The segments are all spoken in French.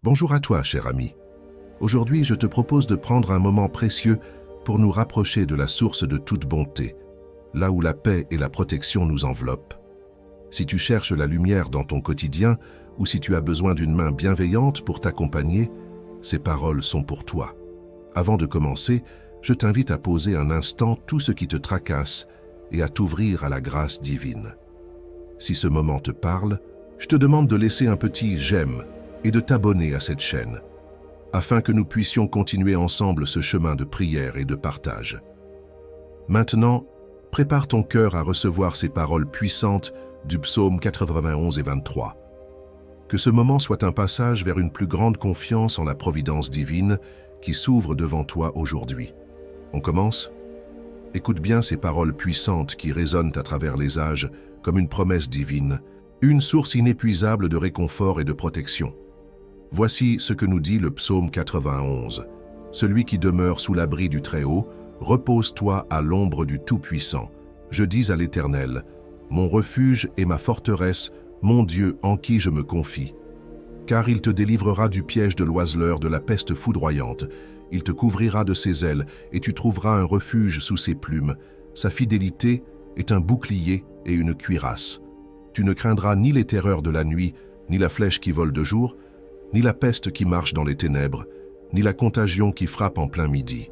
Bonjour à toi, cher ami. Aujourd'hui, je te propose de prendre un moment précieux pour nous rapprocher de la source de toute bonté, là où la paix et la protection nous enveloppent. Si tu cherches la lumière dans ton quotidien ou si tu as besoin d'une main bienveillante pour t'accompagner, ces paroles sont pour toi. Avant de commencer, je t'invite à poser un instant tout ce qui te tracasse et à t'ouvrir à la grâce divine. Si ce moment te parle, je te demande de laisser un petit « j'aime » et de t'abonner à cette chaîne, afin que nous puissions continuer ensemble ce chemin de prière et de partage. Maintenant, prépare ton cœur à recevoir ces paroles puissantes du psaume 91 et 23. Que ce moment soit un passage vers une plus grande confiance en la providence divine qui s'ouvre devant toi aujourd'hui. On commence? Écoute bien ces paroles puissantes qui résonnent à travers les âges comme une promesse divine, une source inépuisable de réconfort et de protection. Voici ce que nous dit le psaume 91. Celui qui demeure sous l'abri du Très-Haut, repose-toi à l'ombre du Tout-Puissant. Je dis à l'Éternel, mon refuge et ma forteresse, mon Dieu en qui je me confie. Car il te délivrera du piège de l'oiseleur, de la peste foudroyante. Il te couvrira de ses ailes et tu trouveras un refuge sous ses plumes. Sa fidélité est un bouclier et une cuirasse. Tu ne craindras ni les terreurs de la nuit, ni la flèche qui vole de jour, ni la peste qui marche dans les ténèbres, ni la contagion qui frappe en plein midi.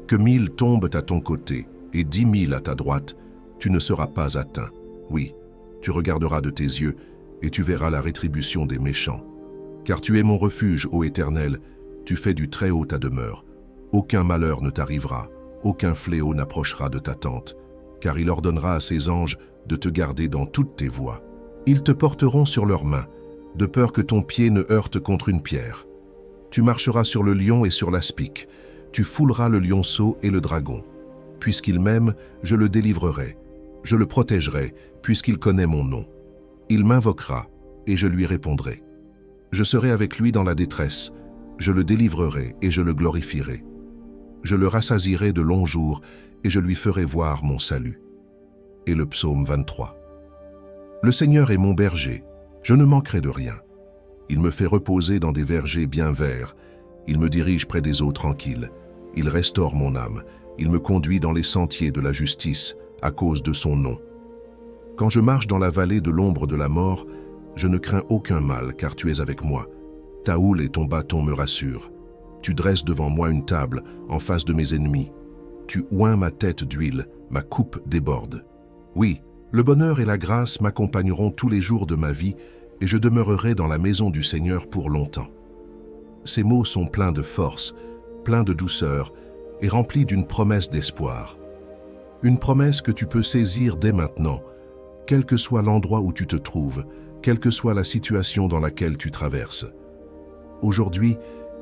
Que 1000 tombent à ton côté et 10 000 à ta droite, tu ne seras pas atteint. Oui, tu regarderas de tes yeux et tu verras la rétribution des méchants. Car tu es mon refuge, ô Éternel, tu fais du Très-Haut ta demeure. Aucun malheur ne t'arrivera, aucun fléau n'approchera de ta tente, car il ordonnera à ses anges de te garder dans toutes tes voies. Ils te porteront sur leurs mains, de peur que ton pied ne heurte contre une pierre. Tu marcheras sur le lion et sur l'aspic, tu fouleras le lionceau et le dragon. Puisqu'il m'aime, je le délivrerai, je le protégerai, puisqu'il connaît mon nom. Il m'invoquera, et je lui répondrai. Je serai avec lui dans la détresse, je le délivrerai et je le glorifierai. Je le rassasierai de longs jours, et je lui ferai voir mon salut. Et le psaume 23. Le Seigneur est mon berger, je ne manquerai de rien. Il me fait reposer dans des vergers bien verts, il me dirige près des eaux tranquilles, il restaure mon âme, il me conduit dans les sentiers de la justice à cause de son nom. Quand je marche dans la vallée de l'ombre de la mort, je ne crains aucun mal car tu es avec moi. Ta houle et ton bâton me rassurent. Tu dresses devant moi une table en face de mes ennemis. Tu oins ma tête d'huile, ma coupe déborde. Oui, le bonheur et la grâce m'accompagneront tous les jours de ma vie et je demeurerai dans la maison du Seigneur pour longtemps. Ces mots sont pleins de force, pleins de douceur et remplis d'une promesse d'espoir. Une promesse que tu peux saisir dès maintenant, quel que soit l'endroit où tu te trouves, quelle que soit la situation dans laquelle tu traverses. Aujourd'hui,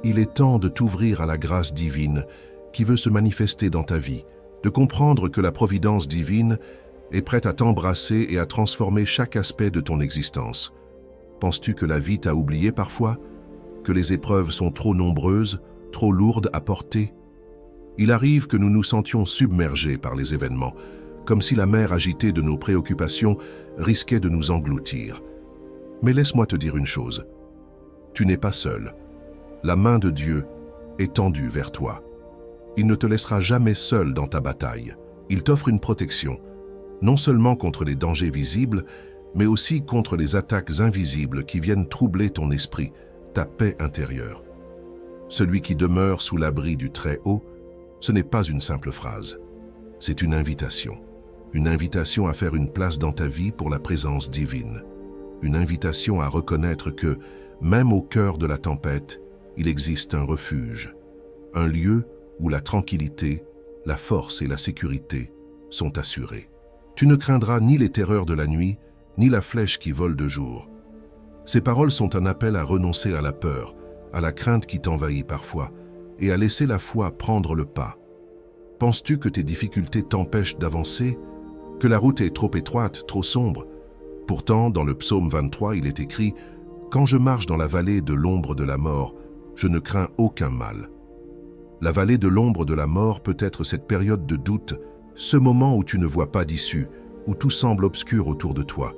il est temps de t'ouvrir à la grâce divine qui veut se manifester dans ta vie, de comprendre que la providence divine est prête à t'embrasser et à transformer chaque aspect de ton existence. Penses-tu que la vie t'a oublié parfois? Que les épreuves sont trop nombreuses, trop lourdes à porter? Il arrive que nous nous sentions submergés par les événements, comme si la mer agitée de nos préoccupations risquait de nous engloutir. Mais laisse-moi te dire une chose. Tu n'es pas seul. La main de Dieu est tendue vers toi. Il ne te laissera jamais seul dans ta bataille. Il t'offre une protection, non seulement contre les dangers visibles, mais aussi contre les attaques invisibles qui viennent troubler ton esprit, ta paix intérieure. Celui qui demeure sous l'abri du Très-Haut, ce n'est pas une simple phrase. C'est une invitation à faire une place dans ta vie pour la présence divine. Une invitation à reconnaître que, même au cœur de la tempête, il existe un refuge, un lieu où la tranquillité, la force et la sécurité sont assurées. Tu ne craindras ni les terreurs de la nuit, ni la flèche qui vole de jour. Ces paroles sont un appel à renoncer à la peur, à la crainte qui t'envahit parfois, et à laisser la foi prendre le pas. Penses-tu que tes difficultés t'empêchent d'avancer, que la route est trop étroite, trop sombre? Pourtant, dans le psaume 23, il est écrit « Quand je marche dans la vallée de l'ombre de la mort, je ne crains aucun mal. » La vallée de l'ombre de la mort peut être cette période de doute, ce moment où tu ne vois pas d'issue, où tout semble obscur autour de toi.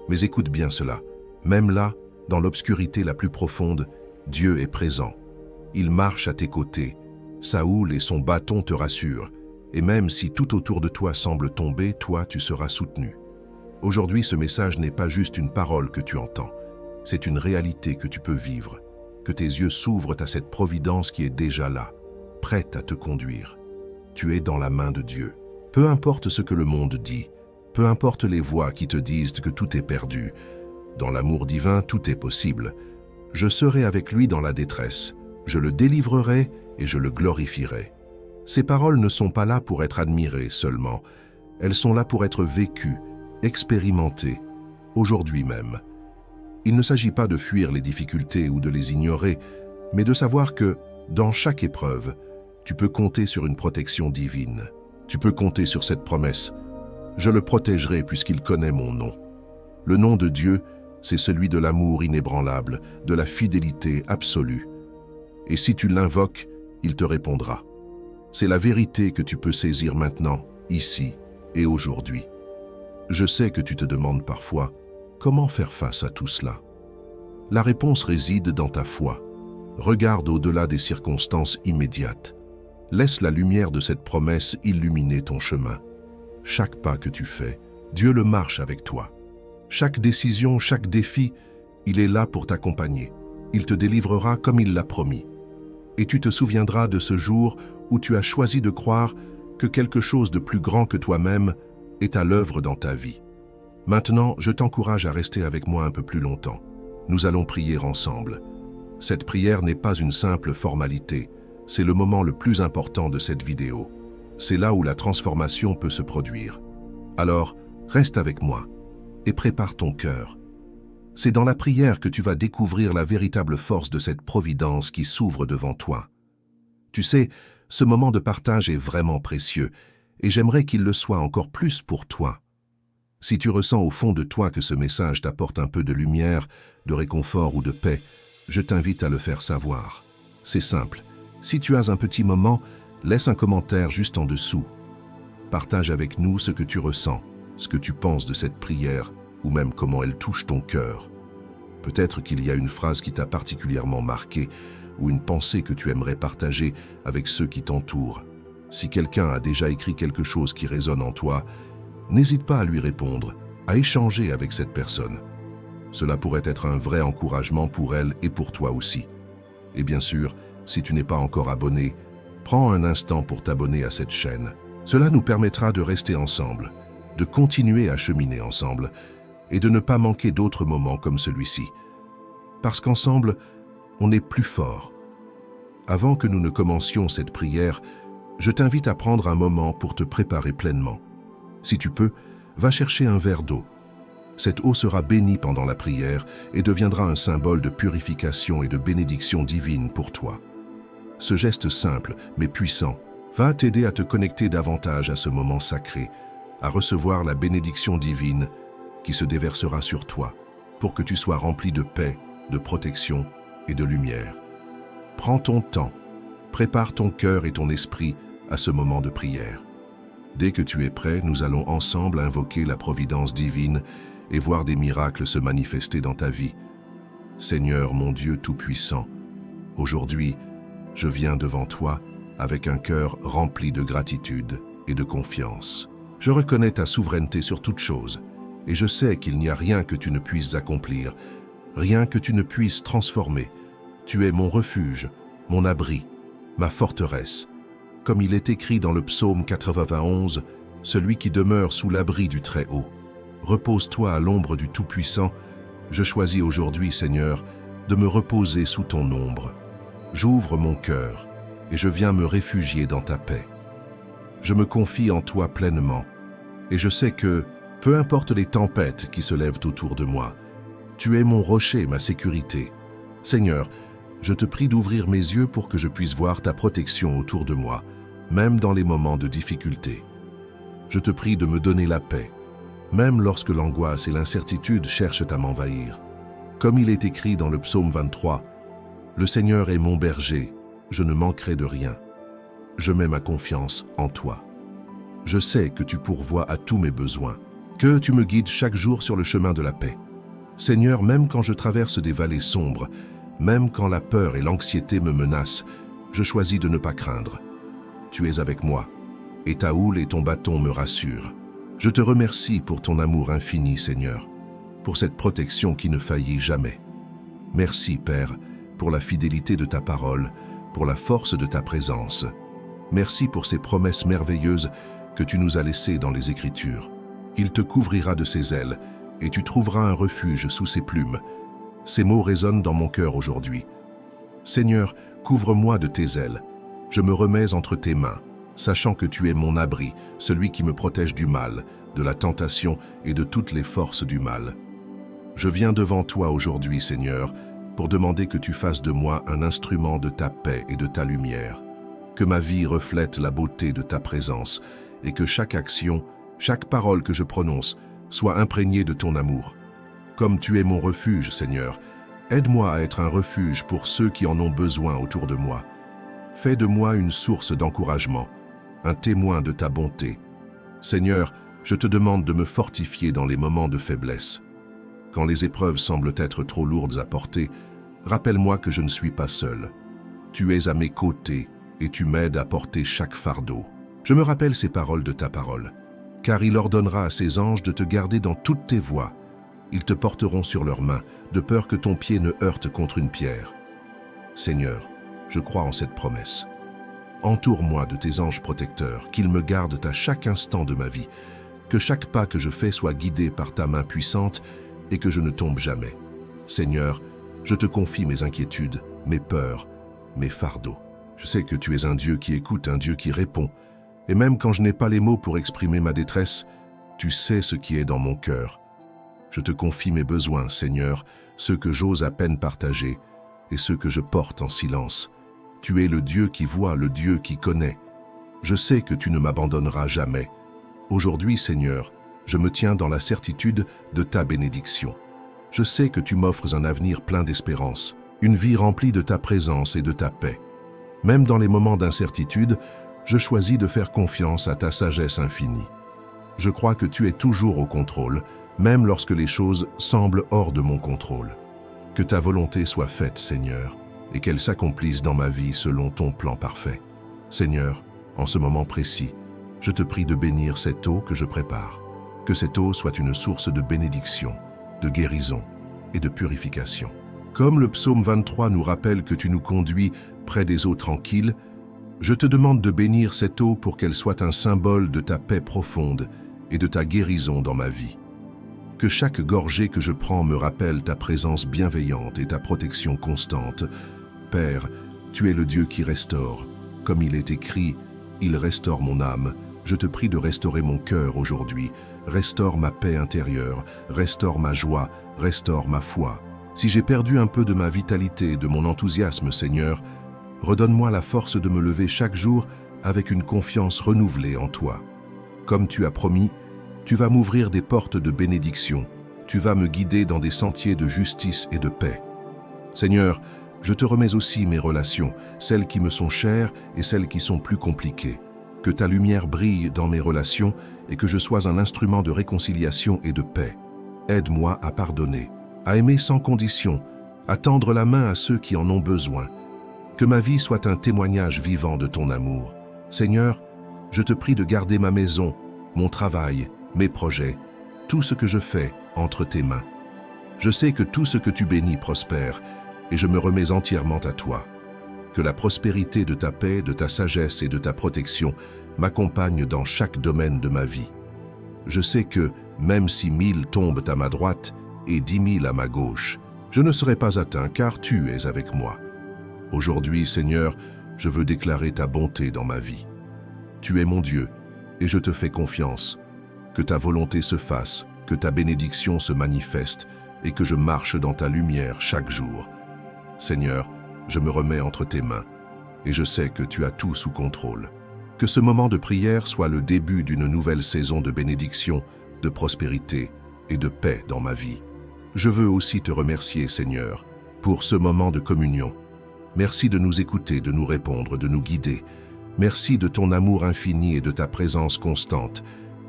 Mais écoute bien cela, même là, dans l'obscurité la plus profonde, Dieu est présent. Il marche à tes côtés. Saoul et son bâton te rassurent. Et même si tout autour de toi semble tomber, toi, tu seras soutenu. Aujourd'hui, ce message n'est pas juste une parole que tu entends. C'est une réalité que tu peux vivre. Que tes yeux s'ouvrent à cette providence qui est déjà là, prête à te conduire. Tu es dans la main de Dieu. Peu importe ce que le monde dit, peu importe les voix qui te disent que tout est perdu, dans l'amour divin, tout est possible. Je serai avec lui dans la détresse. Je le délivrerai et je le glorifierai. Ces paroles ne sont pas là pour être admirées seulement. Elles sont là pour être vécues, expérimentées, aujourd'hui même. Il ne s'agit pas de fuir les difficultés ou de les ignorer, mais de savoir que, dans chaque épreuve, tu peux compter sur une protection divine. Tu peux compter sur cette promesse. Je le protégerai puisqu'il connaît mon nom. Le nom de Dieu, c'est celui de l'amour inébranlable, de la fidélité absolue. Et si tu l'invoques, il te répondra. C'est la vérité que tu peux saisir maintenant, ici et aujourd'hui. Je sais que tu te demandes parfois, comment faire face à tout cela? La réponse réside dans ta foi. Regarde au-delà des circonstances immédiates. Laisse la lumière de cette promesse illuminer ton chemin. Chaque pas que tu fais, Dieu le marche avec toi. Chaque décision, chaque défi, il est là pour t'accompagner. Il te délivrera comme il l'a promis. Et tu te souviendras de ce jour où tu as choisi de croire que quelque chose de plus grand que toi-même est à l'œuvre dans ta vie. Maintenant, je t'encourage à rester avec moi un peu plus longtemps. Nous allons prier ensemble. Cette prière n'est pas une simple formalité, c'est le moment le plus important de cette vidéo. C'est là où la transformation peut se produire. Alors, reste avec moi et prépare ton cœur. C'est dans la prière que tu vas découvrir la véritable force de cette providence qui s'ouvre devant toi. Tu sais, ce moment de partage est vraiment précieux et j'aimerais qu'il le soit encore plus pour toi. Si tu ressens au fond de toi que ce message t'apporte un peu de lumière, de réconfort ou de paix, je t'invite à le faire savoir. C'est simple. Si tu as un petit moment, laisse un commentaire juste en dessous. Partage avec nous ce que tu ressens, ce que tu penses de cette prière ou même comment elle touche ton cœur. Peut-être qu'il y a une phrase qui t'a particulièrement marqué ou une pensée que tu aimerais partager avec ceux qui t'entourent. Si quelqu'un a déjà écrit quelque chose qui résonne en toi, n'hésite pas à lui répondre, à échanger avec cette personne. Cela pourrait être un vrai encouragement pour elle et pour toi aussi. Et bien sûr, si tu n'es pas encore abonné, prends un instant pour t'abonner à cette chaîne. Cela nous permettra de rester ensemble, de continuer à cheminer ensemble et de ne pas manquer d'autres moments comme celui-ci. Parce qu'ensemble, on est plus fort. Avant que nous ne commencions cette prière, je t'invite à prendre un moment pour te préparer pleinement. Si tu peux, va chercher un verre d'eau. Cette eau sera bénie pendant la prière et deviendra un symbole de purification et de bénédiction divine pour toi. Ce geste simple, mais puissant, va t'aider à te connecter davantage à ce moment sacré, à recevoir la bénédiction divine qui se déversera sur toi, pour que tu sois rempli de paix, de protection et de lumière. Prends ton temps, prépare ton cœur et ton esprit à ce moment de prière. Dès que tu es prêt, nous allons ensemble invoquer la providence divine et voir des miracles se manifester dans ta vie. Seigneur, mon Dieu Tout-Puissant, aujourd'hui, je viens devant toi avec un cœur rempli de gratitude et de confiance. Je reconnais ta souveraineté sur toute chose et je sais qu'il n'y a rien que tu ne puisses accomplir, rien que tu ne puisses transformer. Tu es mon refuge, mon abri, ma forteresse. Comme il est écrit dans le psaume 91, celui qui demeure sous l'abri du Très-Haut. Repose-toi à l'ombre du Tout-Puissant. Je choisis aujourd'hui, Seigneur, de me reposer sous ton ombre. J'ouvre mon cœur et je viens me réfugier dans ta paix. Je me confie en toi pleinement et je sais que, peu importe les tempêtes qui se lèvent autour de moi, tu es mon rocher, ma sécurité. Seigneur, je te prie d'ouvrir mes yeux pour que je puisse voir ta protection autour de moi, même dans les moments de difficulté. Je te prie de me donner la paix, même lorsque l'angoisse et l'incertitude cherchent à m'envahir. Comme il est écrit dans le psaume 23, « Le Seigneur est mon berger, je ne manquerai de rien. Je mets ma confiance en toi. Je sais que tu pourvois à tous mes besoins, que tu me guides chaque jour sur le chemin de la paix. Seigneur, même quand je traverse des vallées sombres, Même quand la peur et l'anxiété me menacent, je choisis de ne pas craindre. Tu es avec moi, et ta houle et ton bâton me rassurent. Je te remercie pour ton amour infini, Seigneur, pour cette protection qui ne faillit jamais. Merci, Père, pour la fidélité de ta parole, pour la force de ta présence. Merci pour ces promesses merveilleuses que tu nous as laissées dans les Écritures. Il te couvrira de ses ailes, et tu trouveras un refuge sous ses plumes. Ces mots résonnent dans mon cœur aujourd'hui. Seigneur, couvre-moi de tes ailes. Je me remets entre tes mains, sachant que tu es mon abri, celui qui me protège du mal, de la tentation et de toutes les forces du mal. Je viens devant toi aujourd'hui, Seigneur, pour demander que tu fasses de moi un instrument de ta paix et de ta lumière, que ma vie reflète la beauté de ta présence et que chaque action, chaque parole que je prononce soit imprégnée de ton amour. Comme tu es mon refuge, Seigneur, aide-moi à être un refuge pour ceux qui en ont besoin autour de moi. Fais de moi une source d'encouragement, un témoin de ta bonté. Seigneur, je te demande de me fortifier dans les moments de faiblesse. Quand les épreuves semblent être trop lourdes à porter, rappelle-moi que je ne suis pas seul. Tu es à mes côtés et tu m'aides à porter chaque fardeau. Je me rappelle ces paroles de ta parole, car il ordonnera à ses anges de te garder dans toutes tes voies. Ils te porteront sur leurs mains, de peur que ton pied ne heurte contre une pierre. Seigneur, je crois en cette promesse. Entoure-moi de tes anges protecteurs, qu'ils me gardent à chaque instant de ma vie, que chaque pas que je fais soit guidé par ta main puissante et que je ne tombe jamais. Seigneur, je te confie mes inquiétudes, mes peurs, mes fardeaux. Je sais que tu es un Dieu qui écoute, un Dieu qui répond. Et même quand je n'ai pas les mots pour exprimer ma détresse, tu sais ce qui est dans mon cœur. Je te confie mes besoins, Seigneur, ceux que j'ose à peine partager et ceux que je porte en silence. Tu es le Dieu qui voit, le Dieu qui connaît. Je sais que tu ne m'abandonneras jamais. Aujourd'hui, Seigneur, je me tiens dans la certitude de ta bénédiction. Je sais que tu m'offres un avenir plein d'espérance, une vie remplie de ta présence et de ta paix. Même dans les moments d'incertitude, je choisis de faire confiance à ta sagesse infinie. Je crois que tu es toujours au contrôle, même lorsque les choses semblent hors de mon contrôle. Que ta volonté soit faite, Seigneur, et qu'elle s'accomplisse dans ma vie selon ton plan parfait. Seigneur, en ce moment précis, je te prie de bénir cette eau que je prépare. Que cette eau soit une source de bénédiction, de guérison et de purification. Comme le psaume 23 nous rappelle que tu nous conduis près des eaux tranquilles, je te demande de bénir cette eau pour qu'elle soit un symbole de ta paix profonde et de ta guérison dans ma vie. Que chaque gorgée que je prends me rappelle ta présence bienveillante et ta protection constante. Père, tu es le Dieu qui restaure. Comme il est écrit, il restaure mon âme. Je te prie de restaurer mon cœur aujourd'hui. Restaure ma paix intérieure, restaure ma joie, restaure ma foi. Si j'ai perdu un peu de ma vitalité et de mon enthousiasme, Seigneur, redonne-moi la force de me lever chaque jour avec une confiance renouvelée en toi. Comme tu as promis, tu vas m'ouvrir des portes de bénédiction. Tu vas me guider dans des sentiers de justice et de paix. Seigneur, je te remets aussi mes relations, celles qui me sont chères et celles qui sont plus compliquées. Que ta lumière brille dans mes relations et que je sois un instrument de réconciliation et de paix. Aide-moi à pardonner, à aimer sans condition, à tendre la main à ceux qui en ont besoin. Que ma vie soit un témoignage vivant de ton amour. Seigneur, je te prie de garder ma maison, mon travail, mes projets, tout ce que je fais entre tes mains. Je sais que tout ce que tu bénis prospère et je me remets entièrement à toi. Que la prospérité de ta paix, de ta sagesse et de ta protection m'accompagne dans chaque domaine de ma vie. Je sais que, même si 1000 tombent à ma droite et 10 000 à ma gauche, je ne serai pas atteint car tu es avec moi. Aujourd'hui, Seigneur, je veux déclarer ta bonté dans ma vie. Tu es mon Dieu et je te fais confiance. Que ta volonté se fasse, que ta bénédiction se manifeste et que je marche dans ta lumière chaque jour. Seigneur, je me remets entre tes mains et je sais que tu as tout sous contrôle. Que ce moment de prière soit le début d'une nouvelle saison de bénédiction, de prospérité et de paix dans ma vie. Je veux aussi te remercier, Seigneur, pour ce moment de communion. Merci de nous écouter, de nous répondre, de nous guider. Merci de ton amour infini et de ta présence constante.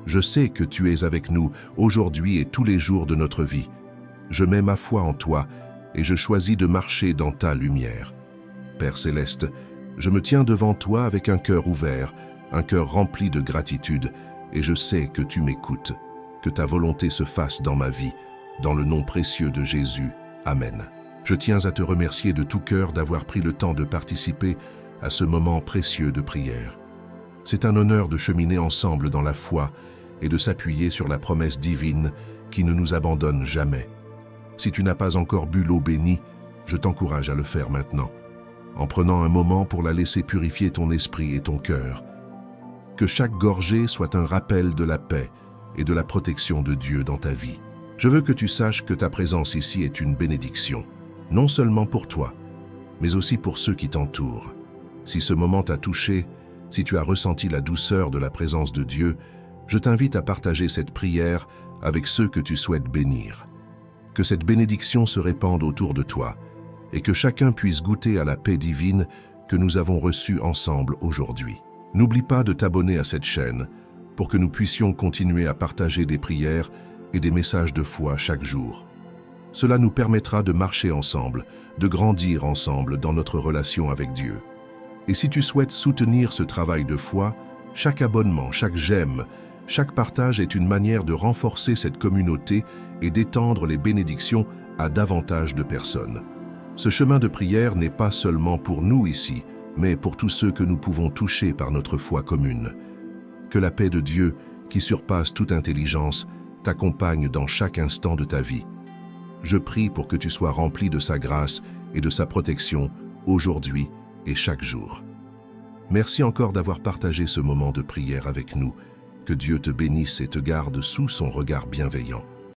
Je sais que tu es avec nous aujourd'hui et tous les jours de notre vie. Je mets ma foi en toi et je choisis de marcher dans ta lumière. Père céleste, je me tiens devant toi avec un cœur ouvert, un cœur rempli de gratitude, et je sais que tu m'écoutes, que ta volonté se fasse dans ma vie, dans le nom précieux de Jésus. Amen. Je tiens à te remercier de tout cœur d'avoir pris le temps de participer à ce moment précieux de prière. C'est un honneur de cheminer ensemble dans la foi et de s'appuyer sur la promesse divine qui ne nous abandonne jamais. Si tu n'as pas encore bu l'eau bénie, je t'encourage à le faire maintenant, en prenant un moment pour la laisser purifier ton esprit et ton cœur. Que chaque gorgée soit un rappel de la paix et de la protection de Dieu dans ta vie. Je veux que tu saches que ta présence ici est une bénédiction, non seulement pour toi, mais aussi pour ceux qui t'entourent. Si ce moment t'a touché, si tu as ressenti la douceur de la présence de Dieu, je t'invite à partager cette prière avec ceux que tu souhaites bénir. Que cette bénédiction se répande autour de toi et que chacun puisse goûter à la paix divine que nous avons reçue ensemble aujourd'hui. N'oublie pas de t'abonner à cette chaîne pour que nous puissions continuer à partager des prières et des messages de foi chaque jour. Cela nous permettra de marcher ensemble, de grandir ensemble dans notre relation avec Dieu. Et si tu souhaites soutenir ce travail de foi, chaque abonnement, chaque j'aime, chaque partage est une manière de renforcer cette communauté et d'étendre les bénédictions à davantage de personnes. Ce chemin de prière n'est pas seulement pour nous ici, mais pour tous ceux que nous pouvons toucher par notre foi commune. Que la paix de Dieu, qui surpasse toute intelligence, t'accompagne dans chaque instant de ta vie. Je prie pour que tu sois rempli de sa grâce et de sa protection aujourd'hui et chaque jour. Merci encore d'avoir partagé ce moment de prière avec nous. Que Dieu te bénisse et te garde sous son regard bienveillant.